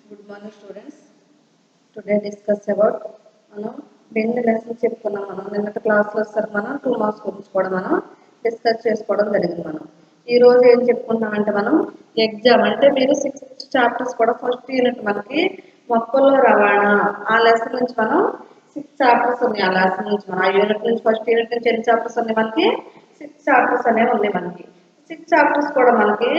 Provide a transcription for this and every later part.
Good morning, students. Today discuss about మనం రెండు lessons చెప్పుకున్నాం. మనం నిన్నటి క్లాస్లో సార్ మనం 2 మార్క్స్ గురించి కూడా మనం డిస్కస్ చేసుకోవడం జరిగింది. మనం ఈ రోజు ఏం చెప్పుకున్నాం అంటే మనం ఎగ్జామ్ అంటే మీరు 6 చాప్టర్స్ కూడా ఫస్ట్ యూనిట్ మనకి మొక్కల్లో రవాణా ఆ లెసన్ నుంచి మనం 6 చాప్టర్స్ ఉన్నాయి. ఆ లెసన్ నుంచి మనం ఆ యూనిట్ నుంచి ఫస్ట్ యూనిట్ నుంచి ఎన్ని చాప్టర్స్ ఉన్నాయి మనకి 6 చాప్టర్స్ అనేవి ఉన్నాయి. మనకి 6 చాప్టర్స్ కూడా మనకి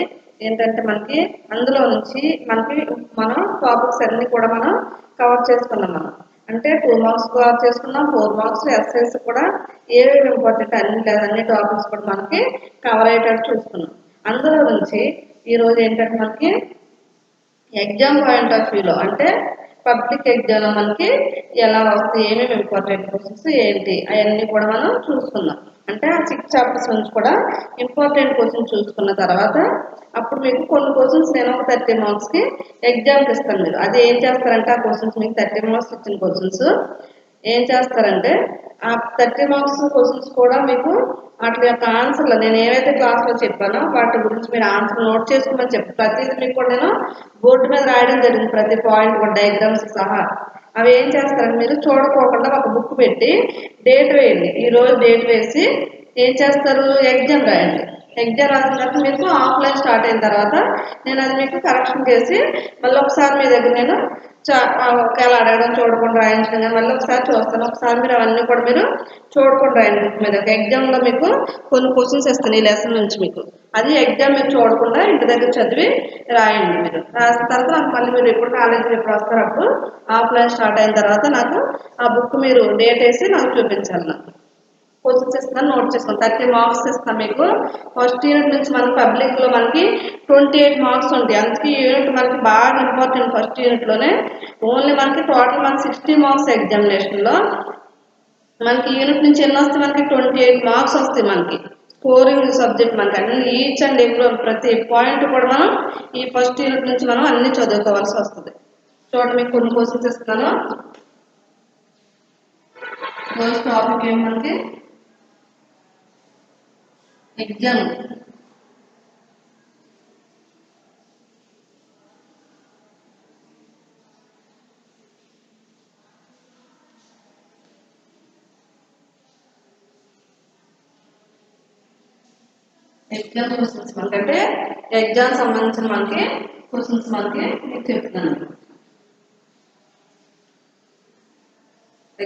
ఏంటంటే మనకి అందులో నుంచి మనకి మనం టాపిక్స్ అన్ని కూడా మనం కవర్ చేసుకున్నాం. మనం అంటే 2 మార్క్స్ కవర్ చేసుకున్నాం, 4 మార్క్స్ ఎస్ఐస్ కూడా ఏవేవి ఇంపార్టెంట్ అన్ని టాపిక్స్ కూడా మనకి కవర్ అయ్యేటట్టు చూసుకున్నాం. అందులో నుంచి ఈరోజు ఏంటంటే మనకి ఎగ్జామ్ పాయింట్ ఆఫ్ వ్యూలో అంటే పబ్లిక్ ఎగ్జామ్లో మనకి ఎలా వస్తాయి, ఏమేమి ఇంపార్టెంట్ క్వశ్చన్స్ ఏంటి అవన్నీ కూడా మనం చూసుకుందాం. అంటే ఆ 6 చాప్టర్స్ నుంచి కూడా ఇంపార్టెంట్ క్వశ్చన్స్ చూసుకున్న తర్వాత అప్పుడు మీకు కొన్ని క్వశ్చన్స్ నేను ఒక 30 మార్క్స్కి ఎగ్జామ్కి ఇస్తాను. మీరు అది ఏం చేస్తారంటే ఆ క్వశ్చన్స్ మీకు 30 మార్క్స్ ఇచ్చిన క్వశ్చన్స్ ఏం చేస్తారంటే ఆ 30 మార్క్స్ క్వశ్చన్స్ కూడా మీకు వాటి యొక్క ఆన్సర్లు నేను ఏవైతే క్లాస్లో చెప్పానో వాటి గురించి మీరు ఆన్సర్ నోట్ చేసుకోమని చెప్పి ప్రతిదీ మీకు కూడా నేను బోర్డు మీద రాయడం జరిగింది. ప్రతి పాయింట్ కూడా డయాగ్రామ్స్ సహా అవి ఏం చేస్తారంటే మీరు చూడకోకుండా ఒక బుక్ పెట్టి డేట్ వేయండి. ఈరోజు డేట్ వేసి ఏం చేస్తారు, ఎగ్జామ్ రాయండి. ఎగ్జామ్ రాసిన తర్వాత మీకు ఆఫ్లైన్ స్టార్ట్ అయిన తర్వాత నేను అది మీకు కరెక్షన్ చేసి మళ్ళీ ఒకసారి మీ దగ్గర నేను ఒకవేళ అడగడం చూడకుండా రాయించడం కానీ మళ్ళీ ఒకసారి చూస్తాను. ఒకసారి మీరు అవన్నీ కూడా మీరు చూడకుండా రాయండి బుక్ మీద. ఎగ్జామ్లో మీకు కొన్ని క్వశ్చన్స్ ఇస్తాను ఈ లెసన్ నుంచి మీకు. అది ఎగ్జామ్ మీరు చూడకుండా ఇంటి దగ్గర చదివి రాయండి. మీరు రాసిన తర్వాత నాకు మళ్ళీ మీరు ఎప్పుడు కాలేజీకి ఎప్పుడు వస్తారు అప్పుడు ఆఫ్లైన్ స్టార్ట్ అయిన తర్వాత నాకు ఆ బుక్ మీరు డేట్ వేసి నాకు చూపించాలి. నాకు క్వశ్చన్స్ ఇస్తాను, నోట్ చేస్తాను. 30 మార్క్స్ ఇస్తాను మీకు. ఫస్ట్ యూనిట్ నుంచి మన పబ్లిక్లో మనకి 28 మార్క్స్ ఉంటాయి. అందుకే ఈ యూనిట్ మనకి బాగా ఇంపార్టెంట్. ఫస్ట్ యూనిట్లోనే ఓన్లీ మనకి టోటల్ మనకి 60 మార్క్స్ ఎగ్జామినేషన్లో మనకి యూనిట్ నుంచి ఎన్ని వస్తాయి, మనకి 28 మార్క్స్ వస్తాయి. మనకి స్కోరింగ్ సబ్జెక్ట్ మనకి అన్ని ఈచ్ అండ్ ఎవ్రీ ప్రతి పాయింట్ కూడా మనం ఈ ఫస్ట్ యూనిట్ నుంచి మనం అన్ని చదువుకోవాల్సి వస్తుంది. చూడండి మీకు కొన్ని క్వశ్చన్స్ ఇస్తాను. ఫస్ట్ టాపిక్ ఏమి మనకి ఎగ్జామ్. ఎగ్జామ్ క్వశ్చన్స్ మనకంటే ఎగ్జామ్ సంబంధించిన మనకి క్వశ్చన్స్ మనకి మీకు చెప్తున్నాను.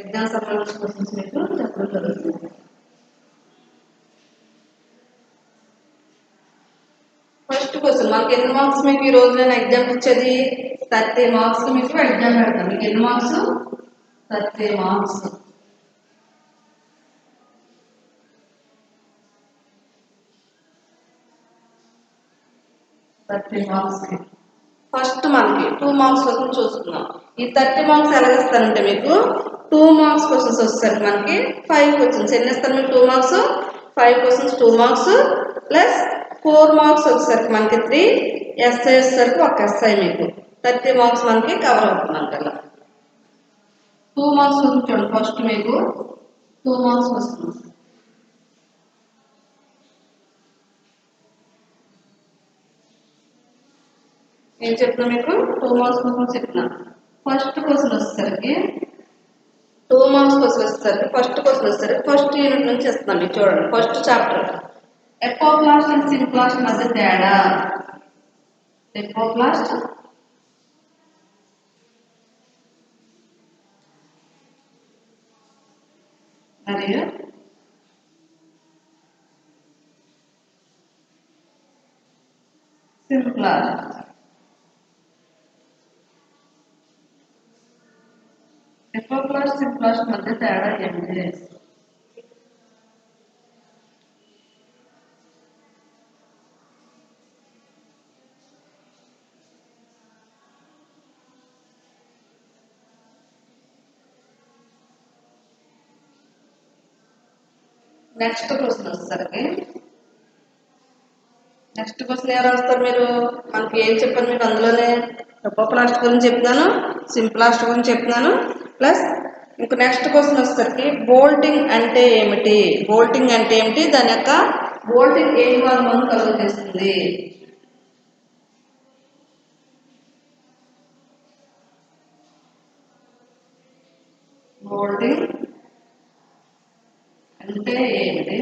ఎగ్జామ్ సంబంధించిన క్వశ్చన్స్ మీకు చెప్పడం జరుగుతుంది. ఫస్ట్ క్వశ్చన్ మనకి ఎన్ని మార్క్స్ మీకు ఈ రోజు నేను ఎగ్జామ్ ఇచ్చేది 30 మార్క్స్ మీకు ఎగ్జామ్ పెడతాను. మీకు ఎన్ని మార్క్స్ 30 మార్క్స్. ఫస్ట్ మనకి 2 మార్క్స్ కోసం చూసుకున్నాం. ఈ 30 మార్క్స్ ఎలా ఇస్తారంటే మీకు 2 మార్క్స్ క్వశ్చన్స్ వస్తారు. మనకి 5 క్వశ్చన్స్ ఎన్ని ఇస్తారు మీకు 2 marks 5 questions 2 marks plus 4 marks వచ్చేసరికి మనకి 3 ఎస్ఐ వచ్చేసరికి ఒక ఎస్ఐ మీకు 30 మార్క్స్ మనకి కవర్ అవుతున్నాం కదా. 2 మార్క్స్ చూడండి. ఫస్ట్ మీకు 2 మార్క్స్ వస్తుంది. ఏం చెప్తున్నా మీకు 2 మార్క్స్ కోసం చెప్తున్నా. ఫస్ట్ క్వశ్చన్ వచ్చేసరికి 2 మార్క్స్ కోసం వచ్చేసరికి ఫస్ట్ క్వశ్చన్ వచ్చేసరికి ఫస్ట్ యూనిట్ నుంచి ఇస్తున్నాం మీకు. చూడండి ఫస్ట్ చాప్టర్ ఎపోక్లాస్ట్ అండ్ సింప్లాస్ట్ మధ్య తేడా. ఎపోక్లాస్ట్ మరియు సింప్లాస్ట్. ఎపోక్లాస్ట్ సింప్లాస్ట్ మధ్య తేడా ఏమిటి? నెక్స్ట్ క్వశ్చన్ వచ్చేసరికి నెక్స్ట్ క్వశ్చన్ ఏం రాస్తారు మీరు? మనకి ఏం చెప్పాను మీకు అందులోనే ఎపోక్లాస్ట్ గురించి చెప్తున్నాను, సింప్లాస్ట్ గురించి చెప్తున్నాను ప్లస్ ఇంకో నెక్స్ట్ క్వశ్చన్ వచ్చేసరికి బోల్టింగ్ అంటే ఏమిటి? బోల్టింగ్ అంటే ఏమిటి? దాని యొక్క బోల్టింగ్ ఏ హార్మోన్ కలుగజేస్తుంది? మోల్డింగ్ అంటే ఏంటి?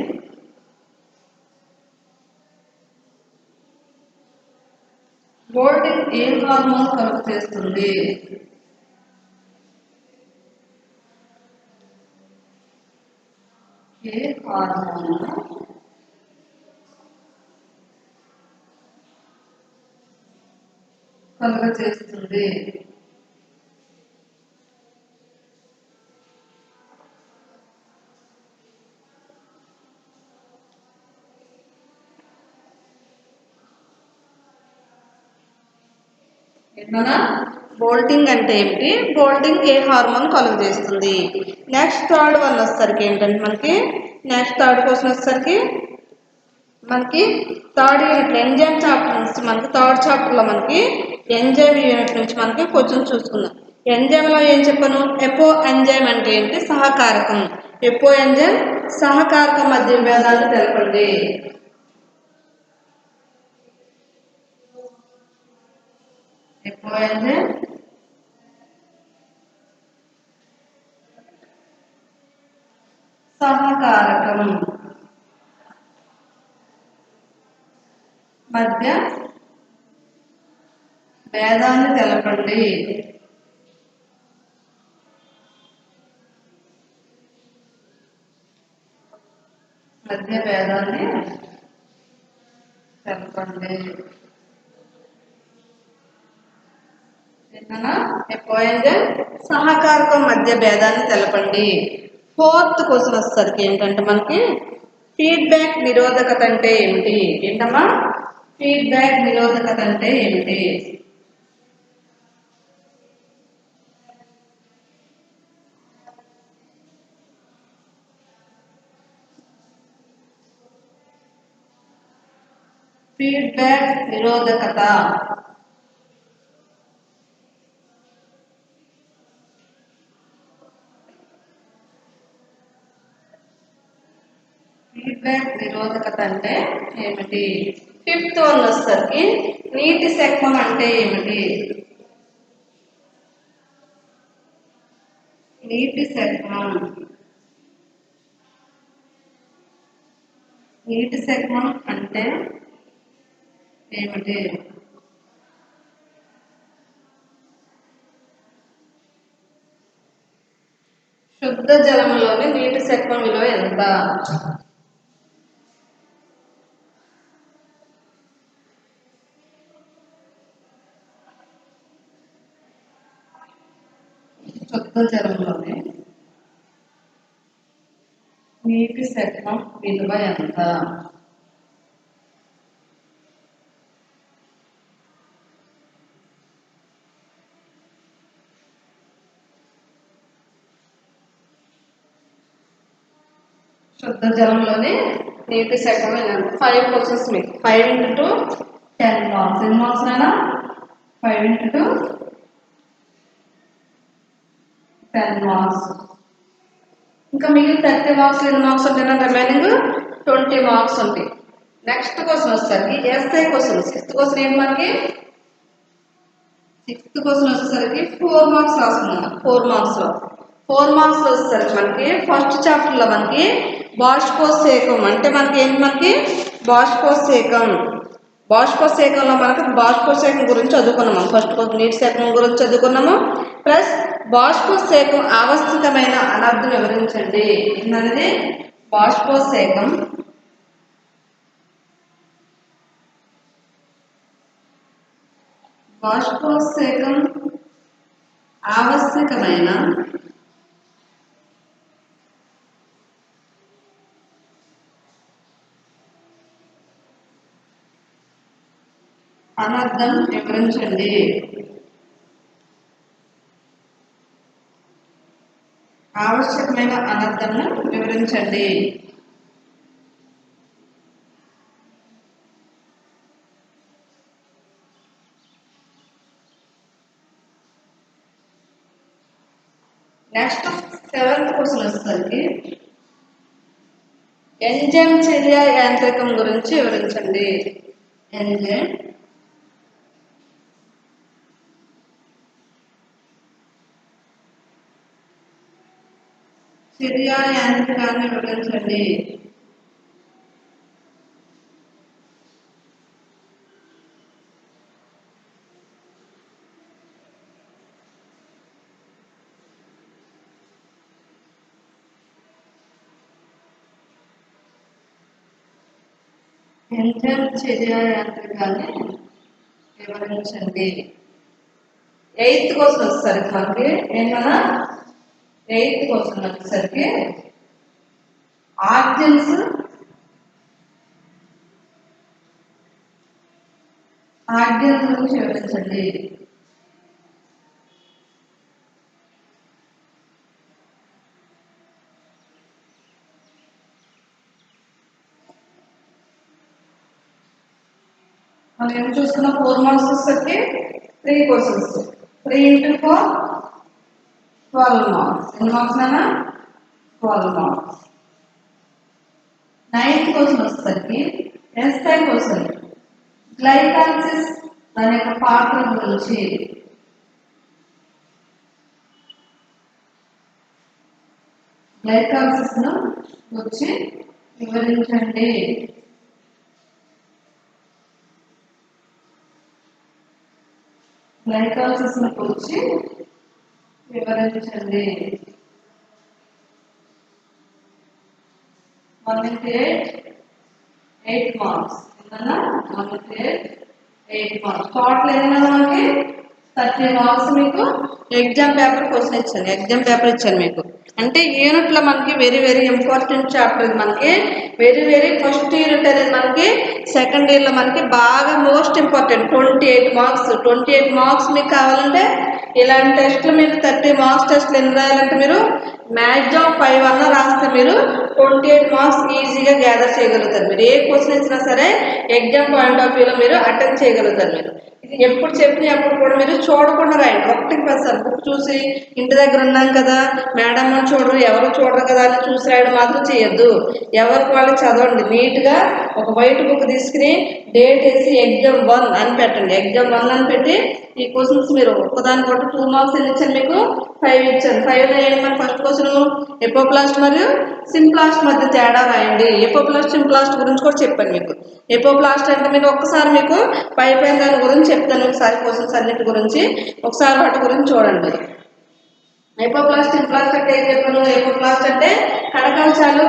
మోల్డింగ్ ఏ హార్మోన్ కలుపు చేస్తుంది? ఏ హార్మోన్ కలుగ చేస్తుంది? ఏంటన్నా బోల్టింగ్ అంటే ఏమిటి? బోల్టింగ్ ఏ హార్మోన్ కలుగ చేస్తుంది? నెక్స్ట్ థర్డ్ వన్ వచ్చేసరికి ఏంటంటే నెక్స్ట్ థర్డ్ క్వశ్చన్ వచ్చేసరికి థర్డ్ యూనిట్ ఎంజైమ్ చాప్టర్ నుంచి థర్డ్ చాప్టర్లో ఎంజైమ్ యూనిట్ నుంచి క్వశ్చన్ చూసుకుందాం. ఎంజైమ్లో ఏం చెప్పాను? ఎపో ఎంజైమ్ అంటే ఏంటి? సహకారకం. ఎపో ఎంజైమ్ సహకారకం మధ్య భేదాన్ని తెలపండి. ఎపో ఎంజైమ్ సహకారకం మధ్య భేదాన్ని తెలపండి. మధ్య భేదాన్ని తెలపండి. ఎపో ఎంజైమ్ సహకారకం మధ్య భేదాన్ని తెలపండి. ఫోర్త్ క్వశ్చన్ వచ్చేసరికి ఏంటంటే ఫీడ్బ్యాక్ నిరోధకత అంటే ఏమిటి? ఏంటమ్మా ఫీడ్బ్యాక్ నిరోధకత అంటే ఏమిటి? ఫీడ్బ్యాక్ నిరోధకత ఫీడ్బ్యాక్ నిరోధకత అంటే ఏమిటి? ఫిఫ్త్ వన్ వచ్చేసరికి నీటి శక్మం అంటే ఏమిటి? నీటి శక్మం. నీటి శక్మం అంటే ఏమిటి? శుద్ధ జలంలోని నీటి శక్మం విలువ ఎంత? శుద్ధ జలంలోని నీటి శక్మం విలువ ఎంత? శుద్ధ జలంలోని నీటి శక్మం ఎంత? 5 క్వశ్చన్స్ మీకు 5 into 2 10 మార్క్స్. ఎన్ని మార్క్స్ నానా? 5 into 2 10 మార్క్స్. ఇంకా మిగిలిన 30 మార్క్స్ ఎన్ని మార్క్స్ ఉంటాయి? రిమైనింగ్ 20 మార్క్స్ ఉంటాయి. నెక్స్ట్ క్వశ్చన్ వచ్చేసరికి ఎస్ఐ క్వశ్చన్. సిక్స్త్ క్వశ్చన్ ఏంటి? సిక్స్త్ క్వశ్చన్ వచ్చేసరికి 4 మార్క్స్ రాసుకున్నాం. 4 మార్క్స్లో వచ్చేసరికి ఫస్ట్ చాప్టర్లో బాష్పోత్సేకం అంటే ఏంటి? బాష్పోత్సేకంలో బాష్పోత్సేకం గురించి చదువుకున్నాము. ఫస్ట్ నీటి సేకం గురించి చదువుకున్నాము. ప్లస్ బాష్పోత్సేకం ఆవశ్యకమైన అనర్థం వివరించండి. ఏంటనేది బాష్పోత్సేకం ఆవశ్యకమైన అనర్థం వివరించండి. ఆవశ్యకమైన అనర్థం వివరించండి. నెక్స్ట్ 7th క్వశ్చన్ వచ్చేసరికి ఎంజైమ్ చర్య యాంత్రికం గురించి వివరించండి. ఎంజైమ్ చర్య యాంత్రికాన్ని వివరించండి. ఎంజైమ్ చర్య యాంత్రికాన్ని వివరించండి. 8th క్వశ్చన్ వచ్చేసరికి మనకి ఏమన్నా 8th క్వశ్చన్ వచ్చేసరికి ఆర్గన్స్ గురించి వివరించండి. మనం ఏం చూసుకున్న 4 మార్క్స్ వచ్చేసరికి 3 క్వశ్చన్స్ 3 into 4 12 మార్క్స్. ఎన్ని మార్క్స్ అయినా 12 మార్క్స్. 9th క్వశ్చన్ వచ్చేసరికి ఎస్ఐ క్వశ్చన్ గ్లైకాలసిస్ దాని యొక్క పాత్ర గురించి. గ్లైకాలసిస్ ను వచ్చి వివరించండి. గ్లైకాలసిస్ ను వచ్చి వివరించండి. 8 మార్క్స్. 8 మార్క్స్. టోటల్ ఏదైనా మనకి 30 మార్క్స్ మీకు ఎగ్జామ్ పేపర్ క్వశ్చన్ ఇచ్చాను. ఎగ్జామ్ పేపర్ ఇచ్చాను మీకు. అంటే యూనిట్లో మనకి వెరీ వెరీ ఇంపార్టెంట్ చాప్టర్ ఇది. మనకి వెరీ వెరీ ఫస్ట్ యూనిట్ అనేది మనకి సెకండ్ ఇయర్లో మనకి బాగా మోస్ట్ ఇంపార్టెంట్. 28 మార్క్స్. 28 మార్క్స్ మీకు కావాలంటే ఇలాంటి టెస్ట్లు మీరు 30 మార్క్స్ టెస్ట్లు ఎన్ని రాయాలంటే మీరు మ్యాక్సిమం 5 అన్న రాస్తే మీరు 28 మార్క్స్ ఈజీగా గ్యాదర్ చేయగలుగుతారు. మీరు ఏ క్వశ్చన్ ఇచ్చినా సరే ఎగ్జామ్ పాయింట్ ఆఫ్ వ్యూలో మీరు అటెండ్ చేయగలుగుతారు. మీరు ఇది ఎప్పుడు చెప్పినప్పుడు కూడా మీరు చూడకుండా రాయండి. ఒకటికి 10 బుక్ చూసి ఇంటి దగ్గర ఉన్నాం కదా మేడం చూడరు ఎవరు చూడరు కదా అని చూసి రాయడం మాత్రం చేయొద్దు. ఎవరికి వాళ్ళు చదవండి. నీట్గా ఒక వైట్ బుక్ తీసుకుని డేట్ వేసి ఎగ్జామ్ 1 అని పెట్టండి. ఎగ్జామ్ 1 అని పెట్టి ఈ క్వశ్చన్స్ మీరు ఒక్కదాని కొట్టి 2 మార్క్స్ ఎన్ని ఇచ్చాను మీకు 5 ఇచ్చాను. 5లో ఏంటి మన ఫస్ట్ క్వశ్చన్ ఎపోప్లాస్ట్ మరియు సింప్లాస్ట్ మధ్య తేడా రాయండి. ఎపోప్లాస్ట్ సింప్లాస్ట్ గురించి కూడా చెప్పాను మీకు. ఎపోప్లాస్ట్ అంటే మీరు ఒక్కసారి మీకు పైన దాని గురించి చెప్తాను. ఒకసారి క్వశ్చన్స్ అన్నిటి గురించి ఒకసారి వాటి గురించి చూడండి. ఎపోప్లాస్ట్ సింప్లాస్ట్ అంటే ఏం చెప్పాను? ఎపోప్లాస్ట్ అంటే కణకవచాలు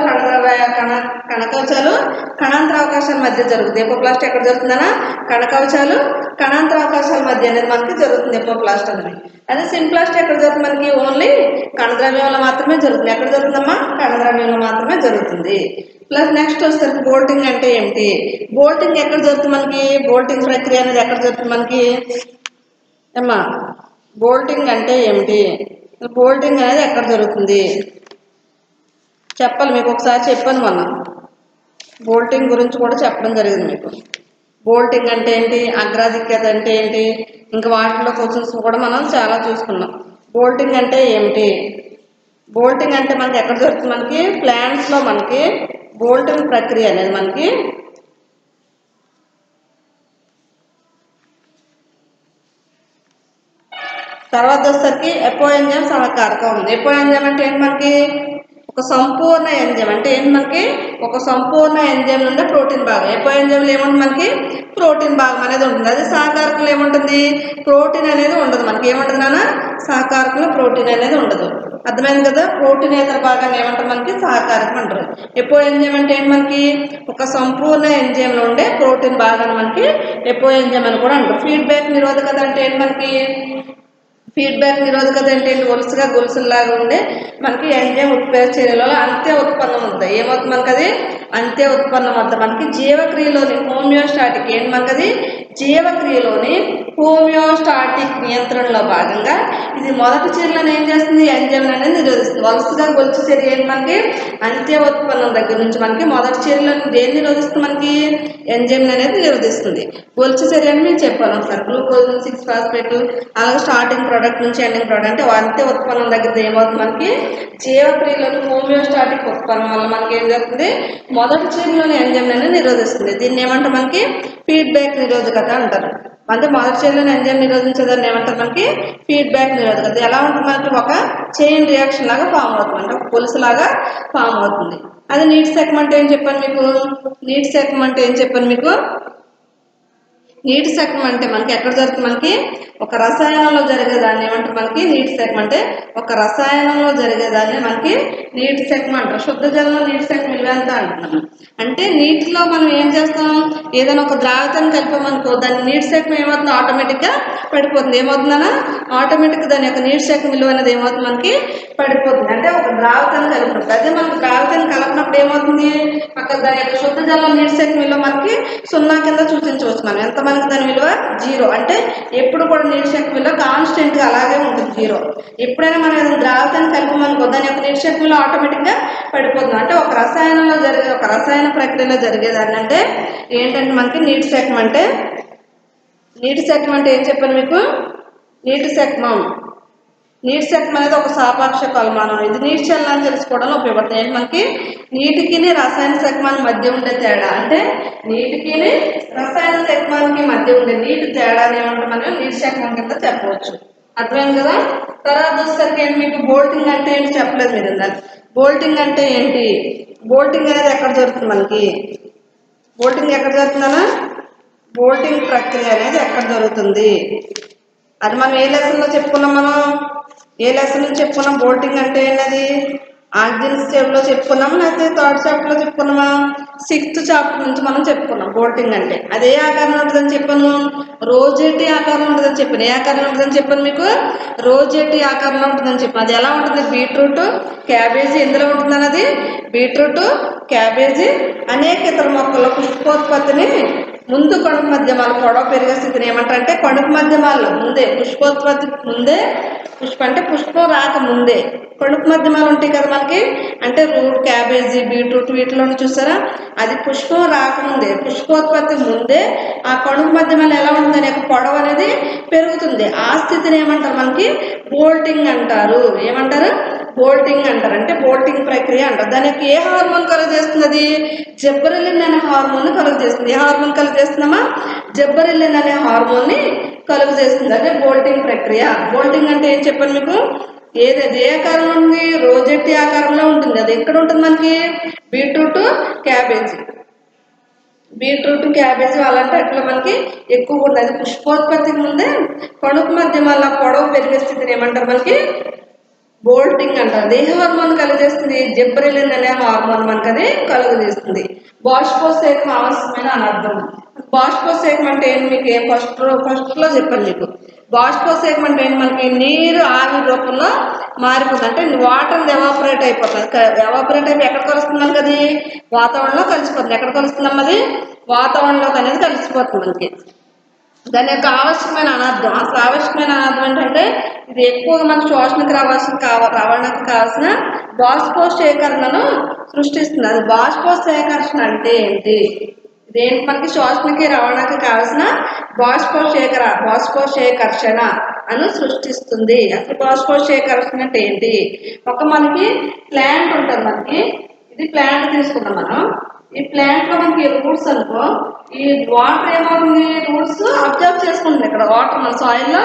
కణకవచాలు కణాంతర అవకాశాల మధ్య జరుగుతుంది. ఎపోప్లాస్ట్ ఎక్కడ జరుగుతుందనా కణకవచాలు కణాంతర అవకాశాల మధ్య అనేది మనకి జరుగుతుంది ఎపోప్లాస్ట్ అనేది. అదే సింప్లాస్ట్ ఎక్కడ జరుగుతుంది? మనకి ఓన్లీ కణద్రవ్యంలో మాత్రమే జరుగుతుంది. ఎక్కడ జరుగుతుందమ్మా? కణద్రవ్యంలో మాత్రమే జరుగుతుంది. ప్లస్ నెక్స్ట్ వచ్చేసరికి బోల్టింగ్ అంటే ఏమిటి? బోల్టింగ్ ఎక్కడ జరుగుతుంది మనకి? బోల్టింగ్ ప్రక్రియ అనేది ఎక్కడ జరుగుతుంది మనకి అమ్మా? బోల్టింగ్ అంటే ఏమిటి? బోల్టింగ్ అనేది ఎక్కడ జరుగుతుంది చెప్పాలి. మీకు ఒకసారి చెప్పాను మొన్న బోల్టింగ్ గురించి కూడా చెప్పడం జరిగింది మీకు. బోల్టింగ్ అంటే ఏంటి, అగ్రాధిక్యత అంటే ఏంటి, ఇంకా వాటిలో క్వశ్చన్స్ కూడా మనం చాలా చూసుకున్నాం. బోల్టింగ్ అంటే ఏమిటి? బోల్టింగ్ అంటే మనకి ఎక్కడ జరుగుతుంది? మనకి ప్లాంట్స్లో మనకి బోల్టింగ్ ప్రక్రియ అనేది మనకి తర్వాత వచ్చేసరికి ఎపో ఎంజైమ్ సహకారకం ఉంది. ఎపో ఎంజైమ్ అంటే ఏంటి? మనకి ఒక సంపూర్ణ ఎంజైమ్ అంటే ఏంటి? మనకి ఒక సంపూర్ణ ఎంజైమ్ నుండి ప్రోటీన్ భాగం. ఎపో ఎంజైమ్లో ఏముంటుంది? మనకి ప్రోటీన్ భాగం అనేది ఉంటుంది. అదే సహకారకంలో ఏముంటుంది? ప్రోటీన్ అనేది ఉండదు. మనకి ఏముంటుంది నాన్న? సహకారకంలో ప్రోటీన్ అనేది ఉండదు. అర్థమైంది కదా? ప్రోటీనేతర భాగాన్ని ఏమంటారు? మనకి సహకారకం అంటారు. ఎపో ఎంజైమ్ అంటే ఏంటి? మనకి ఒక సంపూర్ణ ఎంజైమ్లో ఉండే ప్రోటీన్ భాగాన్ని మనకి ఎపో ఎంజైమ్ అని కూడా అంటారు. ఫీడ్బ్యాక్ నిరోధకత అంటే ఏంటి? మనకి ఫీడ్బ్యాక్ నిరోధకత అంటే వరుసగా గొలుసులాగా ఉండే మనకి ఎంజైమ్ ఉత్పత్తి చర్యలలో అంతే ఉత్పన్నం అవుతుంది. ఏమవుతుంది మనకి? అది అంతే ఉత్పన్నం అవుతుంది. మనకి జీవక్రియలోని హోమియోస్టాటిక్ ఏంటి? మనకి అది జీవక్రియలోని హోమియోస్టాటిక్ నియంత్రణలో భాగంగా ఇది మొదటి చర్యలను ఏం చేస్తుంది? ఎంజైమ్ అనేది నిరోధిస్తుంది. వరుసగా గొలుసు చర్య ఏంటి? మనకి అంత్య ఉత్పన్నం దగ్గర నుంచి మనకి మొదటి చర్యలను దేన్ని నిరోధిస్తుంది? మనకి ఎంజైమ్ అనేది నిరోధిస్తుంది. గొలుసు చర్య అని నేను చెప్పాను ఒకసారి. గ్లూకోజ్ 6-ఫాస్ఫేట్ అలాగే స్టార్టింగ్ ప్రోడక్ట్ నుంచి ఎండింగ్ ప్రోడక్ట్ అంటే అంత్య ఉత్పన్నం దగ్గర ఏమవుతుంది? మనకి జీవక్రియలోని హోమియోస్టాటిక్ ఉత్పన్నం వల్ల మనకి ఏం జరుగుతుంది? మొదటి చర్యలోని ఎంజైమ్ అనేది నిరోధిస్తుంది. దీన్ని ఏమంటారు? మనకి ఫీడ్బ్యాక్ నిరోధకత అంటారు. అంటే మొదటి చర్యలను ఎంజైమ్ నిరోధించేదాన్ని ఏమంటారు మనకి ఫీడ్బ్యాక్ నిరోధకత. అది ఎలా ఉంటుంది మనకి ఒక చైన్ రియాక్షన్ లాగా ఫామ్ అవుతుంది, అంటే ఒక పులుసు లాగా ఫామ్ అవుతుంది. అది నీటి శాఖం అంటే ఏం చెప్పాను మీకు, నీటి శాఖం అంటే ఏం చెప్పాను మీకు, నీటి శాఖం అంటే మనకి ఎక్కడ జరుగుతుంది, మనకి ఒక రసాయనంలో జరిగేదాన్ని ఏమంటారు మనకి నీటి శాఖం అంటే ఒక రసాయనంలో జరిగేదాన్ని మనకి నీటి శాఖం అంటారు. శుద్ధ జలంలో నీటి శాఖం విలువ ఎంత అంటున్నాము అంటే నీటిలో మనం ఏం చేస్తాం, ఏదైనా ఒక ద్రావతాన్ని కలిపామనుకో దాని నీటి శాఖం ఏమవుతుంది ఆటోమేటిక్గా పడిపోతుంది. ఏమవుతుందన్నా ఆటోమేటిక్గా దాని యొక్క నీటి శాఖం విలువ అనేది ఏమవుతుంది మనకి పడిపోతుంది. అంటే ఒక ద్రావతాన్ని కలిపినప్పుడు, అదే మనకు ద్రావతాన్ని కలిపినప్పుడు ఏమవుతుంది అక్కడ దాని యొక్క శుద్ధ జలం నీటి శాఖం విలువ మనకి 0 కింద సూచించవచ్చు. మనం ఎంత మనకి దాని విలువ 0, అంటే ఎప్పుడు కూడా నీటి శాఖం విలువ కాన్స్టెంట్గా అలాగే ఉంటుంది 0. ఎప్పుడైనా మనం ఏదైనా ద్రావతాన్ని కలిపామనుకో దాని యొక్క నీటి శాఖం విలువ ఆటోమేటిక్గా పడిపోతుంది. అంటే ఒక రసాయనంలో జరిగే ఒక రసాయన ప్రక్రియలో జరిగేదాన్ని అంటే ఏంటంటే మనకి నీటి శాఖం అంటే, నీటి శాఖం అంటే ఏం చెప్పాను మీకు, నీటి శాఖం అనేది ఒక సాపాక్ష కొలమానం. ఇది నీటి చలనాన్ని తెలుసుకోవడంలో ఉపయోగపడుతుంది. ఏంటి మనకి నీటికి రసాయన శాఖమానికి మధ్య ఉండే తేడా, అంటే నీటికి రసాయన శాఖమానికి మధ్య ఉండే నీటి తేడాని ఏమంటే మనం నీటి శాఖం కింద చెప్పవచ్చు. అర్థమైంది కదా. తర్వాత వచ్చేసరికి ఏంటి మీకు బోల్టింగ్ అంటే ఏంటి చెప్పలేదు మీరు ఇందాక. బోల్టింగ్ అంటే ఏంటి, బోల్టింగ్ అనేది ఎక్కడ జరుగుతుంది మనకి, బోల్టింగ్ ఎక్కడ జరుగుతుందన్నా, బోల్టింగ్ ప్రక్రియ అనేది ఎక్కడ జరుగుతుంది అది మనం ఏ లెసన్లో చెప్పుకున్నాం, మనం ఏ లెసన్లో చెప్పుకున్నాం బోల్టింగ్ అంటే ఏంటది, ఆర్జిన్స్ చాప్టర్లో చెప్పుకున్నాము లేకపోతే 3rd చాప్టర్లో చెప్పుకున్నామా, 6th చాప్టర్ నుంచి మనం చెప్పుకున్నాం. బోల్టింగ్ అంటే అదే ఆకారంలో ఉంటుందని చెప్పాను, రోజేటి ఆకారంలో ఉంటుందని చెప్పాను. ఏ ఆకారంలో ఉంటుందని చెప్పాను మీకు, రోజేటి ఆకారంలో ఉంటుందని చెప్పాను. అది ఎలా ఉంటుంది, బీట్రూట్ క్యాబేజీ ఎందులో ఉంటుంది అన్నది, బీట్రూట్ క్యాబేజీ అనేక ఇతర మొక్కల పుష్పోత్పత్తిని ముందు కణుపు మధ్యమాలు పొడవ పెరిగే స్థితిని ఏమంటారు అంటే కణుపు మధ్యమాల్లో ముందే పుష్పోత్పత్తి ముందే, అంటే పుష్పం రాక ముందే కణుపు మధ్యమాలు ఉంటాయి కదా మనకి, అంటే రూట్ క్యాబేజీ బీట్రూట్ వీటిలోనే చూసారా, అది పుష్పం రాకముందే పుష్పోత్పత్తి ముందే ఆ కణుపు మధ్యమాలు ఎలా ఉంటుంది అనే పొడవు అనేది పెరుగుతుంది. ఆ స్థితిని ఏమంటారు మనకి బోల్టింగ్ అంటారు. ఏమంటారు, బోల్టింగ్ అంటారు. అంటే బోల్టింగ్ ప్రక్రియ అంటారు. దానికి ఏ హార్మోన్ కలుగజేస్తుంది, అది జిబ్బరెల్లిన్ అనే హార్మోన్ కలుగజేస్తుంది. ఏ హార్మోన్ కలుగజేస్తుందమ్మా, జిబ్బరెల్లిన్ అనే హార్మోన్ని కలుగజేస్తుంది. అదే బోల్టింగ్ ప్రక్రియ. బోల్టింగ్ అంటే ఏం చెప్పాను మీకు, ఏది ఏ ఆకారంలో ఉంది, రోజెట్టి ఆకారంలో ఉంటుంది. అది ఎక్కడ ఉంటుంది మనకి, బీట్రూట్ క్యాబేజీ, బీట్రూట్ క్యాబేజీ అలాంటి అట్లా మనకి ఎక్కువ ఉంటుంది. అది పుష్పోత్పత్తికి ముందే కణుపు మధ్యమాల పొడవు పెరిగే స్థితిని ఏమంటారు మనకి బోల్టింగ్ అంటారు. ఏ హార్మోన్ కలుగజేస్తుంది, జిబ్బరెలిన్ అనే హార్మోన్ మనకు అది కలుగజేస్తుంది. బాష్పోత్సేకం అవసరమైన అనర్థం. బాష్పోత్సేకం అంటే ఏంటి మీకు ఏం ఫస్ట్లో చెప్పాను మీకు. బాష్పోత్సేకం అంటే ఏంటి, మనకి నీరు ఆవిరి రూపంలో మారిపోతుంది. అంటే వాటర్ ఎవాపరేట్ అయిపోతుంది. ఎవాపరేట్ అయిపోయి ఎక్కడ కలుస్తుంది మనకి, అది వాతావరణంలో కలిసిపోతుంది. ఎక్కడ కలుస్తుందమ్మా, అది వాతావరణంలోకి అనేది కలిసిపోతుంది మనకి. దాని యొక్క ఆవశ్యకమైన అనార్థం, అసలు ఆవశ్యకమైన అనార్థం ఏంటంటే ఇది ఎక్కువగా మనకు శోషణకు రవాణాకు కావాల్సిన బాష్పోత్సేకరణను సృష్టిస్తుంది. అది బాష్పోత్సేకరణ అంటే ఏంటి, ఇదేంటి మనకి శోషణకి రవాణాకి కావాల్సిన బాష్పోత్సేకర్షణ అని సృష్టిస్తుంది. అసలు బాష్పోత్సేకరణ అంటే ఏంటి, ఒక మనకి ప్లాంట్ ఉంటుంది, మనకి ఇది ప్లాంట్ తీసుకున్నాం మనం. ఈ ప్లాంట్ లో మనకి రూట్స్ అనుకో, ఈ వాటర్ ఏమవుతుంది, రూట్స్ అబ్జర్వ్ చేసుకుంటుంది. ఇక్కడ వాటర్ మన సాయిల్ లో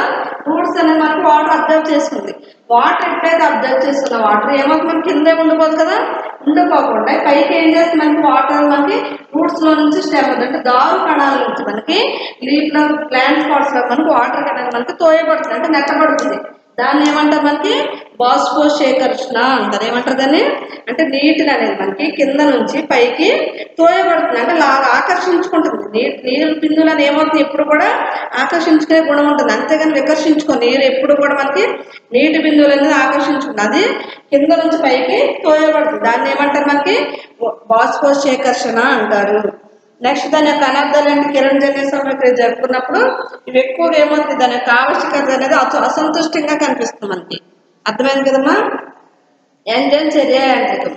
రూట్స్ అనేది మనకి వాటర్ అబ్జర్వ్ చేసుకుంది. వాటర్ ఎప్పుడైతే అబ్జర్వ్ చేసుకున్న వాటర్ ఏమవుతుంది మనకి కిందే ఉండిపోదు కదా, ఉండిపోకుండా పైకి ఏం చేస్తుంది మనకి వాటర్ మనకి రూట్స్ లో నుంచి స్టెమ్ అంటే దారు కణాల నుంచి మనకి లీఫ్ లో ప్లాంట్ పాట్స్ లో మనకి వాటర్ అనేది మనకి తోయబడుతుంది, అంటే నెట్టబడుతుంది. దాన్ని ఏమంటారు మనకి బాష్పోత్సేకరణ అంటారు. ఏమంటారు దాన్ని అంటే నీటిని అనేది మనకి కింద నుంచి పైకి తోయబడుతుంది, అంటే ఆకర్షించుకుంటుంది. నీరు బిందువులను ఏమవుతుంది ఎప్పుడు కూడా ఆకర్షించుకునే గుణం ఉంటుంది, అంతేగాని వికర్షించుకో. నీరు ఎప్పుడు కూడా మనకి నీటి బిందువులు అనేది ఆకర్షించుకుంటుంది, అది కింద నుంచి పైకి తోయబడుతుంది. దాన్ని ఏమంటారు మనకి బాష్పోత్సేకరణ అంటారు. నెక్స్ట్ దాని యొక్క అనర్థాలు ఏంటి, కిరణజన్య సంక్రియ జరుపుకున్నప్పుడు ఇవి ఎక్కువగా ఏమవుతుంది, దాని యొక్క ఆవశ్యకత అనేది అసంతుష్టంగా కనిపిస్తుంది మనకి. అర్థమైంది కదమ్మా. ఎంజైమ్ చర్య యాంత్రికం.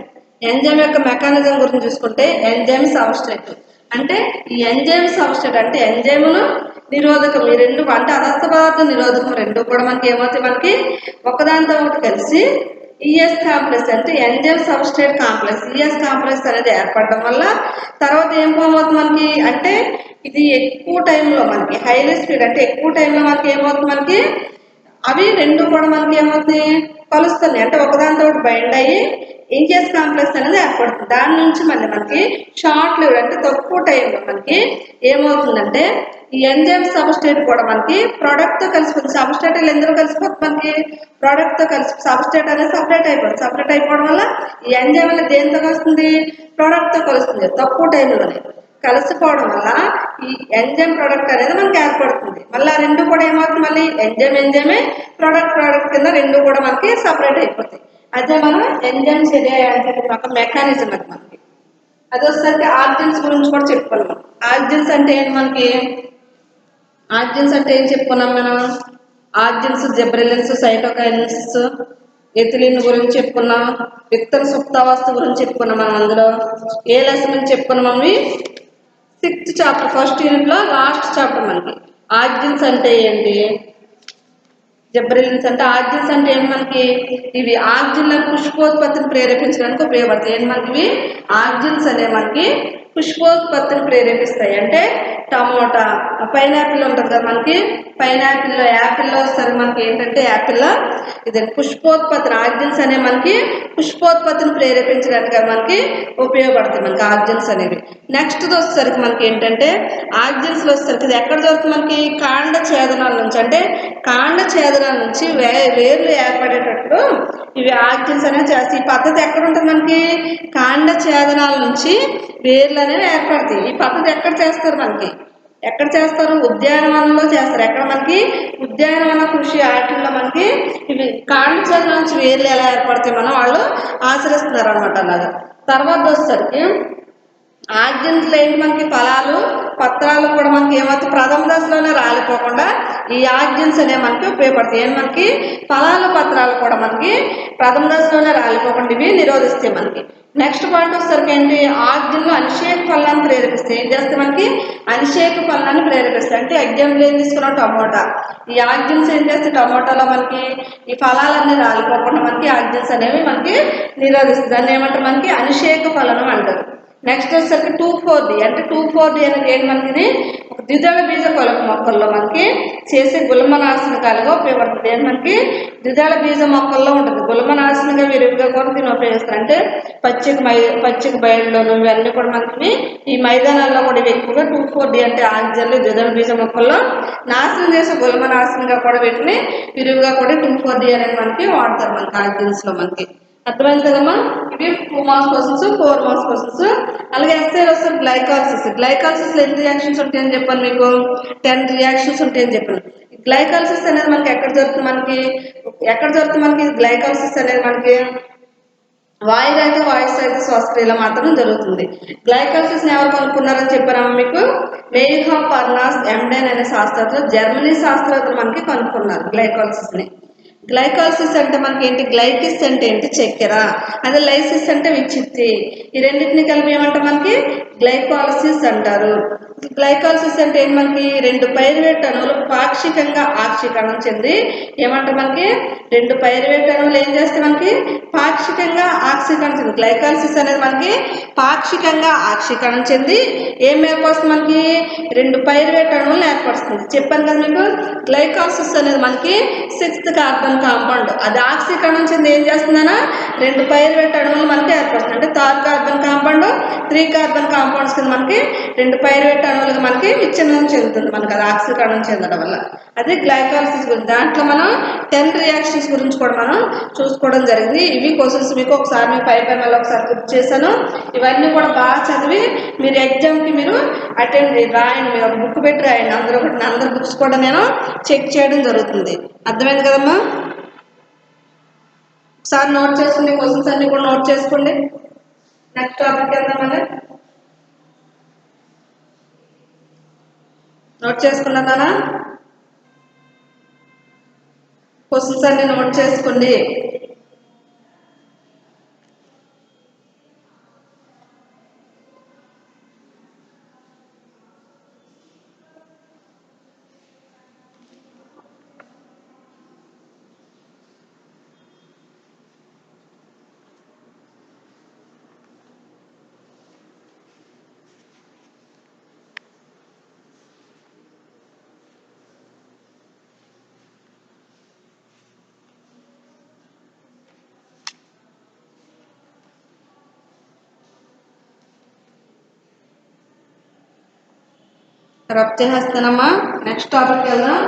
ఎంజైమ్ యొక్క మెకానిజం గురించి చూసుకుంటే ఎంజైమ్ సబ్స్ట్రేట్ అంటే ఈ ఎంజైమ్ సబ్స్ట్రేట్ అంటే ఎంజైమును నిరోధకం, ఈ రెండు అంటే అదస్త పదార్థం నిరోధకం రెండు కూడా మనకి ఏమవుతాయి, మనకి ఒకదానితో ఒకటి కలిసి ఈఎస్ కాంప్లెక్స్ అంటే enzyme substrate complex. ES complex అనేది ఏర్పడడం వల్ల తర్వాత ఏం ఫామ్ అవుతుంది మనకి అంటే ఇది ఎక్కువ టైంలో మనకి హైలీ స్పీడ్ అంటే ఎక్కువ టైంలో మనకి ఏమవుతుంది మనకి అవి రెండు కూడా మనకి ఏమవుతుంది కలుస్తున్నాయి అంటే ఒకదానితో బైండ్ అయ్యి ఈఎస్ కాంప్లెక్స్ అనేది ఏర్పడుతుంది. దాని నుంచి మళ్ళీ మనకి షార్ట్ లివ్డ్ అంటే తక్కువ టైంలో మనకి ఏమవుతుందంటే ఈ ఎంజైమ్ సబ్స్ట్రేట్ కూడా మనకి ప్రోడక్ట్ తో కలిసిపోతుంది. సబ్స్ట్రేట్ ఎందులో కలిసిపోతుంది మనకి ప్రోడక్ట్ తో కలిసి సబ్స్ట్రేట్ అనేది సపరేట్ అయిపోవడం వల్ల ఈ ఎంజైమ్ అనేది దేంతో కలుస్తుంది ప్రోడక్ట్ తో కలుస్తుంది తక్కువ టైంలోనే కలిసిపోవడం వల్ల ఈ ఎంజైమ్ ప్రోడక్ట్ అనేది మనకి ఏర్పడుతుంది. మళ్ళీ ఆ రెండు కూడా ఏమవుతుంది మళ్ళీ ఎంజైమే ప్రోడక్ట్ కింద రెండు కూడా మనకి సపరేట్ అయిపోతాయి. అదే మనం ఎంజైమ్ చర్య ఒక మెకానిజం అది మనకి. అది వచ్చేసరికి ఆర్జిన్స్ గురించి కూడా చెప్పుకున్నాం. ఆర్జిన్స్ అంటే ఏంటి మనకి ఆర్జిన్స్ అంటే ఏం చెప్పుకున్నాం మనం ఆర్జిన్స్ జిబ్రెలిన్స్ సైటోకైనిన్స్ ఎథిలిన్ గురించి చెప్పుకున్నాం. విత్తన సుప్తావస్థ గురించి చెప్పుకున్నాం మనం. అందులో ఏ లెసన్ చెప్పుకున్నాం అవి 6th చాప్టర్ ఫస్ట్ యూనిట్ లో లాస్ట్ చాప్టర్ మనకి ఆర్జిన్స్ అంటే ఏంటి జిబ్రెలిన్స్ అంటే ఆర్జిన్స్ అంటే ఏంటి మనకి ఇవి ఆర్జిన్లను పుష్పోత్పత్తిని ప్రేరేపించడానికి ఉపయోగపడతాయి. ఏంటి మనకి ఇవి ఆర్జిన్స్ అనే మనకి పుష్పోత్పత్తిని ప్రేరేపిస్తాయి. అంటే టమోటా పైనాపిల్ ఉంటుంది కదా మనకి పైనాపిల్లో యాపిల్లో వస్తారు మనకి ఏంటంటే యాపిల్లో ఇది పుష్పోత్పత్తిని ఆర్జిన్స్ అనే మనకి పుష్పోత్పత్తిని ప్రేరేపించడానికి మనకి ఉపయోగపడతాయి మనకి ఆర్జిన్స్ అనేవి. నెక్స్ట్ వచ్చేసరికి మనకి ఏంటంటే ఆర్జిన్స్ వచ్చేసరికి ఇది ఎక్కడ దొరుకుతుంది మనకి కాండ ఛేదనాల నుంచి అంటే కాండ ఛేదనాల నుంచి వేర్లు ఏర్పడేటట్లు ఇవి ఆర్జిన్స్ అనేవి చేస్తాయి. ఈ పద్ధతి ఎక్కడ ఉంటుంది మనకి కాండ ఛేదనాల నుంచి వేర్లు అనేవి ఏర్పడతాయి. ఈ పద్ధతి ఎక్కడ చేస్తారు మనకి ఎక్కడ చేస్తారు ఉద్యానవనంలో చేస్తారు. ఎక్కడ మనకి ఉద్యానవన కృషి ఆటల్లో మనకి ఇవి కాండ ఛేదనాల నుంచి వేర్లు ఎలా ఏర్పడతాయి మనం వాళ్ళు ఆచరిస్తున్నారు అనమాట. అలాగా తర్వాత వచ్చేసరికి ఆర్జిన్స్ ఏంటి మనకి ఫలాలు పత్రాలు కూడా మనకి ఏమవుతుంది ప్రథమ దశలోనే రాలిపోకుండా ఈ ఆర్జిన్స్ అనేవి మనకి ఉపయోగపడతాయి. ఏంటి మనకి ఫలాలు పత్రాలు కూడా మనకి ప్రథమ దశలోనే రాలిపోకుండా ఇవి నిరోధిస్తాయి మనకి. నెక్స్ట్ పాయింట్ వచ్చేసరికి ఏంటి ఆర్జిన్లు అనిషేక ఫలాన్ని ప్రేరేపిస్తాయి. ఏం చేస్తే మనకి అనిషేక ఫలాన్ని ప్రేరేపిస్తాయి. అంటే ఎగ్జాంపుల్ ఏం తీసుకున్నాం టమోటా ఈ ఆర్జిన్స్ ఏం చేస్తే టమోటాలో మనకి ఈ ఫలాలన్నీ రాలిపోకుండా మనకి ఆర్జిన్స్ అనేవి మనకి నిరోధిస్తుంది. దాన్ని ఏమంటారు మనకి అనిషేక ఫలనం అంటారు. నెక్స్ట్ వచ్చేసరికి 2,4-D అంటే 2,4-D అనేది ఏంటి మనకి ద్విదళ బీజ కొలక మొక్కల్లో మనకి చేసే గుల్మనాశనకాలుగా ఉపయోగపడుతుంది. ఏంటి మనకి ద్విదళ బీజ మొక్కల్లో ఉంటుంది గుల్మనాశనగా విరివిగా కూడా దీన్ని ఉపయోగిస్తారు. అంటే పచ్చిక బయలులోను ఇవన్నీ కూడా మనకి ఈ మైదానాల్లో కూడా ఇవి ఎక్కువగా 2,4-D అంటే ఆర్జిన్లు ద్విదళ బీజ మొక్కల్లో నాశనం చేసే గుల్మనాశనగా కూడా వీటిని విరివిగా కూడా 2,4-D అనేది మనకి వాడతారు మనకి ఆర్జిన్స్ లో మనకి. అర్థమైంది కదమ్మా. ఇవి 2 మార్క్స్ క్వశ్చన్స్ 4 మార్క్స్ క్వశ్చన్స్. అలాగే ఎస్ఐలో వస్తారు గ్లైకాలసిస్ ఎన్ని రియాక్షన్స్ ఉంటాయని చెప్పాను మీకు 10 రియాక్షన్స్ ఉంటాయని చెప్పాను. గ్లైకాలసిస్ అనేది మనకి ఎక్కడ జరుగుతుంది మనకి గ్లైకాలసిస్ అనేది మనకి వాయురహిత శ్వాసక్రియలో మాత్రం జరుగుతుంది. గ్లైకాలసిస్ ఎవరు కనుక్కున్నారని చెప్పారమ్మా మీకు మెయిల్హా పర్నాస్ ఎండెన్ అనే శాస్త్రవేత్తలు జర్మనీ శాస్త్రవేత్తలు మనకి కనుక్కున్నారు గ్లైకాలసిస్ ని. గ్లైకాలసిస్ అంటే మనకి ఏంటి గ్లైకిస్ అంటే ఏంటి చక్కెర అదే లైసిస్ అంటే విచ్చిత్తి ఈ రెండింటిని కలిపి ఏమంటారు మనకి గ్లైకాలసిస్ అంటారు. గ్లైకాలసిస్ అంటే ఏంటి మనకి రెండు పైరువేట్ అణువులు పాక్షికంగా ఆక్సీకరణం చెంది ఏమంటారు మనకి రెండు పైరువేట్ అణువులు ఏం చేస్తే మనకి పాక్షికంగా ఆక్సీకరణ చెంది గ్లైకాలసిస్ అనేది మనకి పాక్షికంగా ఆక్సీకరణ చెంది ఏం ఏర్పడుతుంది మనకి రెండు పైరువేట్ అణువులను ఏర్పరుస్తుంది. చెప్పాను కదా మీకు గ్లైకాలసిస్ అనేది మనకి 6th కార్బన్ కాంపౌండ్ అది ఆక్సీకరణం చెంది ఏం చేస్తుందన్నా రెండు పైరువేట్ అణువులు మనకి ఏర్పడుతుంది. అంటే 3rd carbon compound 3 carbon compounds కింద మనకి రెండు పైరువేట్ అణువులుగా మనకి విచ్ఛిన్నం చెందుతుంది మనకి అది ఆక్సీకరణం చెందడం వల్ల. అదే గ్లైకాలసిస్ గురించి దాంట్లో మనం 10 రియాక్షన్స్ గురించి కూడా మనం చూసుకోవడం జరిగింది. ఇవి క్వశ్చన్స్ మీకు ఒకసారి మీ పైన మళ్ళీ ఒకసారి గుర్తు చేశాను. ఇవన్నీ కూడా బాగా చదివి మీరు ఎగ్జామ్కి మీరు అటెండ్ రాయండి. మీరు ఒక బుక్ పెట్టి రాయండి. అందరు బుక్స్ కూడా నేను చెక్ చేయడం జరుగుతుంది. అర్థమైంది కదమ్మా. ఒకసారి నోట్ చేసుకోండి క్వశ్చన్స్ అన్ని కూడా నోట్ చేసుకోండి. నెక్స్ట్ టాపిక్ వెళ్దామని నోట్ చేసుకున్నానా క్వశ్చన్స్ అన్ని నోట్ చేసుకోండి. రబ్ చేసేస్తానమ్మా. నెక్స్ట్ టాపిక్ వెళ్దాం.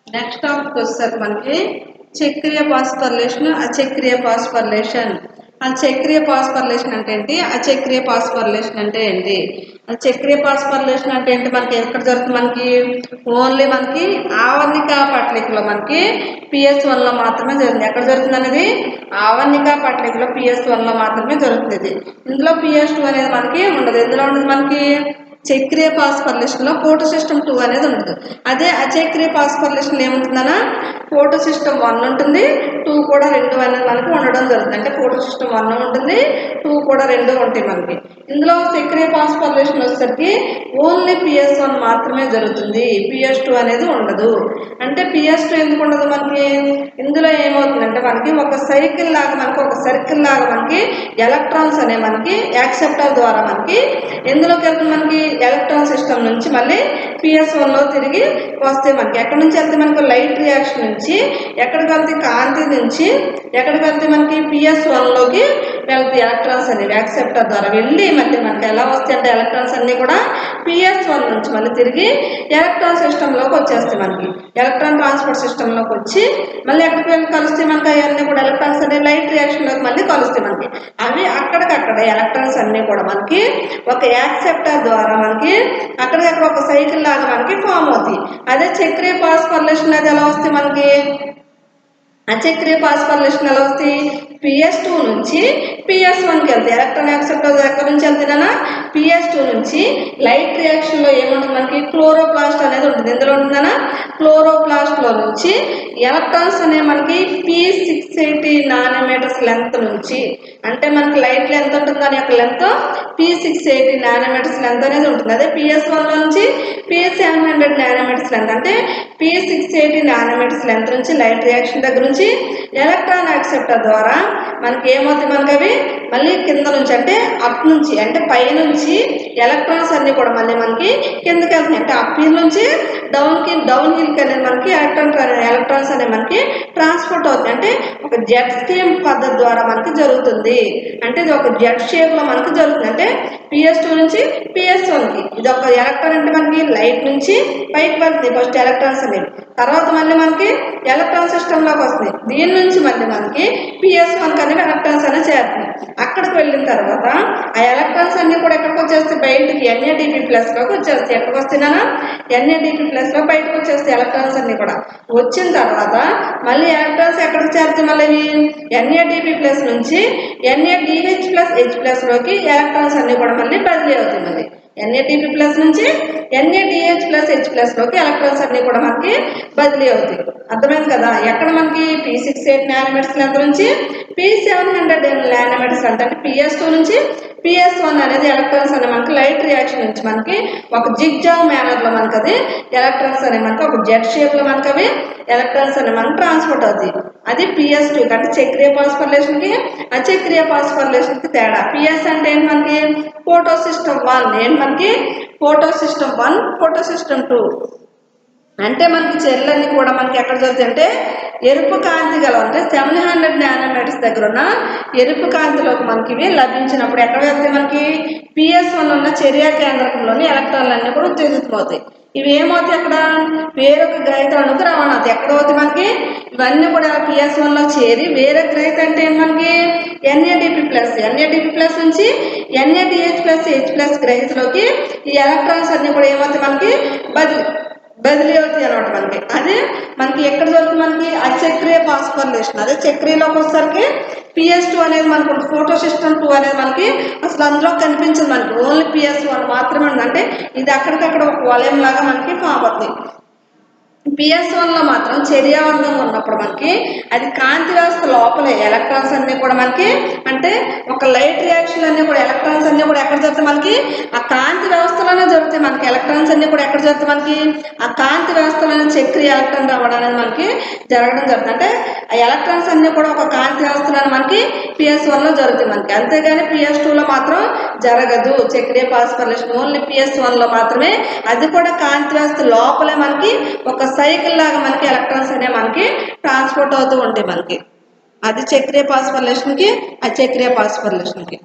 నెక్స్ట్ టాపిక్ వచ్చేసరికి మనకి చక్రీయ పాస్పర్లేషన్, అచక్రీయ పాస్పర్లేషన్. చక్రీయ పాస్పర్లేషన్ అంటే ఏంటి, అచక్రీయ పాస్పర్లేషన్ అంటే ఏంటి? చక్రీయ పాస్పర్లేషన్ అంటే ఏంటి? మనకి ఎక్కడ జరుగుతుంది? మనకి ఓన్లీ మనకి ఆవర్ణిక పట్లికలో మనకి PS1 లో మాత్రమే జరుగుతుంది. ఎక్కడ జరుగుతుంది అనేది? ఆవర్ణిక పట్లికలో PS1 లో మాత్రమే జరుగుతుంది. ఇందులో PS2 అనేది మనకి ఉండదు. ఎందులో ఉండదు? మనకి చక్రీయ పాస్పర్లేషన్ లో ఫోటో సిస్టమ్ 2 అనేది ఉంటుంది. అదే అచక్రీయ పాస్పర్లేషన్ ఏముంటుందన్నా ఫోటో సిస్టమ్ 1 ఉంటుంది, 2 కూడా 2 అనేది మనకి ఉండడం జరుగుతుంది. అంటే ఫోటో సిస్టమ్ 1 ఉంటుంది, 2 కూడా 2 ఉంటాయి మనకి. ఇందులో చక్రీయ పాస్పర్లేషన్ వచ్చేసరికి ఓన్లీ PS1 మాత్రమే జరుగుతుంది, PS2 అనేది ఉండదు. అంటే PS2 ఎందుకు ఉండదు మనకి? ఇందులో ఏమవుతుందంటే మనకి ఒక సైకిల్ లాగా మనకి ఎలక్ట్రాన్స్ అనే మనకి యాక్సెప్టర్ ద్వారా మనకి ఎందులోకి వెళ్తుంది? మనకి ఎలక్ట్రాన్ సిస్టమ్ నుంచి మళ్ళీ PS1 లో తిరిగి వస్తే మనకి ఎక్కడి నుంచి వెళ్తే మనకి లైట్ రియాక్షన్ నుంచి ఎక్కడికి వెళ్తే కాంతి నుంచి ఎక్కడికి వెళ్తే మనకి PS1 లోకి వెళ్తే ఎలక్ట్రాన్స్ అనేవి యాక్సెప్టర్ ద్వారా వెళ్ళి మళ్ళీ మనకి ఎలా వస్తాయి అంటే ఎలక్ట్రాన్స్ అన్నీ కూడా PS1 నుంచి మళ్ళీ తిరిగి ఎలక్ట్రాన్ సిస్టంలోకి వచ్చేస్తాయి. మనకి ఎలక్ట్రాన్ ట్రాన్స్పోర్ట్ సిస్టంలోకి వచ్చి మళ్ళీ ఎక్కడికి వెళ్ళి కలిస్తే మనకి అవన్నీ కూడా ఎలక్ట్రాన్స్ అనేవి లైట్ రియాక్షన్లోకి మళ్ళీ కలుస్తాయి మనకి. అవి అక్కడికక్కడ ఎలక్ట్రాన్స్ అన్నీ కూడా మనకి ఒక యాక్సెప్టర్ ద్వారా మనకి అక్కడికక్కడ ఒక సైకిల్ లాగా మనకి ఫామ్ అవుతాయి. అదే చక్రీయ పాస్పర్లేషన్ అది ఎలా వస్తాయి మనకి? అచక్రీయ పాస్పర్లేషన్ ఎలా వస్తాయి? PS2 నుంచి PS1కి వెళ్తాయి. ఎలక్ట్రాన్ యాక్సెప్టర్ ఎక్కడి నుంచి వెళ్తుందన్నా PS2 నుంచి లైట్ రియాక్షన్లో ఏముంటుంది? మనకి క్లోరోప్లాస్ట్ అనేది ఉంటుంది. ఎందులో ఉంటుందన్నా క్లోరోప్లాస్ట్లో నుంచి ఎలక్ట్రాన్స్ అనేవి మనకి P680 నానోమీటర్స్ లెంత్ నుంచి, అంటే మనకి లైట్ లెంత్ ఉంటుంది, దాని యొక్క లెంత్ P680 నానోమీటర్స్ లెంత్ అనేది ఉంటుంది. అదే PS1 నుంచి P700 నానోమీటర్స్ లెంత్, అంటే P680 నానోమీటర్స్ లెంత్ నుంచి లైట్ రియాక్షన్ దగ్గర నుంచి ఎలక్ట్రాన్ యాక్సెప్టర్ ద్వారా మనకి ఏమవుతాయి? మనకి అవి మళ్ళీ కింద నుంచి అంటే అప్ నుంచి అంటే పై నుంచి ఎలక్ట్రాన్స్ అన్ని కూడా మళ్ళీ మనకి కిందకి వెళ్తాయి. అంటే అప్ హిల్ నుంచి డౌన్ హిల్కి అనేది మనకి ఎలక్ట్రాన్స్ అనేవి మనకి ట్రాన్స్పోర్ట్ అవుతాయి. అంటే ఒక జెట్ స్ట్రీమ్ పద్ధతి ద్వారా మనకి జరుగుతుంది. అంటే ఇది ఒక జెట్ షేప్ లో మనకి జరుగుతుంది. అంటే PS2 నుంచి PS1కి ఇది ఒక ఎలక్ట్రాన్ అంటే మనకి లైట్ నుంచి పైకి వెళ్తుంది ఫస్ట్ ఎలక్ట్రాన్స్ అనేవి, తర్వాత మళ్ళీ మనకి ఎలక్ట్రాన్ సిస్టమ్ లోకి వస్తుంది. దీని నుంచి మళ్ళీ మనకి PS1కి అనేవి ఎలక్ట్రాన్స్ అనేవి చేరుతుంది. అక్కడికి వెళ్ళిన తర్వాత ఆ ఎలక్ట్రాన్స్ అన్ని కూడా ఎక్కడికి వచ్చేస్తాయి? బయటికి NADP+ లోకి వచ్చేస్తాయి. ఎక్కడికి వస్తున్నానా? NADP+ లో బయటకు వచ్చేస్తాయి ఎలక్ట్రాన్స్ అన్ని కూడా. వచ్చిన తర్వాత మళ్ళీ ఎలక్ట్రాన్స్ ఎక్కడికి చేరుతాయి? మళ్ళీ NADP+ నుంచి NADH+H+ లోకి ఎలక్ట్రాన్స్ అన్ని కూడా మళ్ళీ బదిలీ అవుతుంది. మళ్ళీ NADP+ నుంచి NADH+H+ లోకి ఎలక్ట్రాన్స్ అన్ని కూడా మనకి బదిలీ అవుతాయి. అర్థమైంది కదా? ఎక్కడ మనకి P680 నానోమీటర్స్ లెంత్ నుంచి P700 నానోమీటర్స్ అంటే PS2 నుంచి PS1 అనేది ఎలక్ట్రాన్స్ అనే మనకి లైట్ రియాక్షన్ నుంచి మనకి ఒక జిగ్జాగ్ మేనర్ లో మనకి అది ఎలక్ట్రాన్స్ అనే మనకి ఒక జెట్ షేప్ లో మనకి అవి ఎలక్ట్రాన్స్ అనే మనకి ట్రాన్స్పోర్ట్ అవుతాయి. అది PS2 అంటే చక్రీయ పాస్పర్లేషన్ కి అచక్రీయ పాస్పర్లేషన్ కి తేడా. PS అంటే ఏంటి? మనకి ఫోటో సిస్టమ్ 1, ఏంటి మనకి ఫోటో సిస్టమ్ 1, ఫోటో సిస్టమ్ 2. అంటే మనకి చెర్లన్నీ కూడా మనకి ఎక్కడ జరుగుతాయి అంటే ఎరుపు కాంతి గల అంటే 700 నానోమీటర్స్ దగ్గర ఉన్న ఎరుపు కాంతిలోకి మనకి ఇవి లభించినప్పుడు ఎక్కడ వెళ్తాయి? మనకి PS1 ఉన్న చర్యా కేంద్రకంలోని ఎలక్ట్రాన్లన్నీ కూడా ఉత్తేజితమవుతాయి. ఇవి ఏమవుతాయి? అక్కడ వేరొక గ్రహిత అణుకు రవాణా అవుతాయి. ఎక్కడ అవుతాయి? మనకి ఇవన్నీ కూడా PS1 లో చేరి వేరే గ్రహిత అంటే మనకి NADP+ నుంచి NADH+H+ గ్రహితలోకి ఈ ఎలక్ట్రాన్స్ అన్ని కూడా ఏమవుతాయి? మనకి బదిలీ అవుతాయి అనమాట మనకి. అదే మనకి ఎక్కడ దొరుకుతుంది? మనకి అచక్రీయ పాస్పర్లేషన్. అదే చక్రీయలోకి వచ్చేసరికి PS2 అనేది మనకు ఫోటో సిస్టమ్ 2 అనేది మనకి అసలు అందులో కనిపించదు. మనకి ఓన్లీ PS1 మాత్రమే ఉంది. అంటే ఇది అక్కడికక్కడ ఒక వలయం లాగా మనకి ఫామ్ అవుతుంది. PS1 లో మాత్రం చర్యావంతంగా ఉన్నప్పుడు మనకి అది కాంతి వ్యవస్థ లోపలే ఎలక్ట్రాన్స్ అన్ని కూడా మనకి అంటే ఒక లైట్ రియాక్షన్ అన్ని కూడా ఎలక్ట్రాన్స్ అన్ని కూడా ఎక్కడ జరుగుతాయి మనకి ఆ కాంతి వ్యవస్థలోనే జరుగుతాయి మనకి ఎలక్ట్రాన్స్ అన్ని కూడా ఎక్కడ జరుగుతాయి మనకి ఆ కాంతి వ్యవస్థలోనే చక్రీయ ఎలక్ట్రాన్ రావడం అనేది మనకి జరగడం జరుగుతుంది అంటే ఆ ఎలక్ట్రాన్స్ అన్ని కూడా ఒక కాంతి వ్యవస్థలోనే మనకి PS1 లో జరుగుతాయి మనకి అంతేగాని PS2 లో మాత్రం జరగదు చక్రీయ ఫాస్ఫోరిలేషన్ ఓన్లీ PS1 లో మాత్రమే అది కూడా కాంతి వ్యవస్థ లోపలే మనకి ఒక సైకిల్ లాగా మనకి ఎలక్ట్రాన్స్ అనేవి మనకి ట్రాన్స్పోర్ట్ అవుతూ ఉంటాయి మనకి అది చక్రీయ ఫాస్ఫోరిలేషన్కి అచక్రీయ ఫాస్ఫోరిలేషన్కి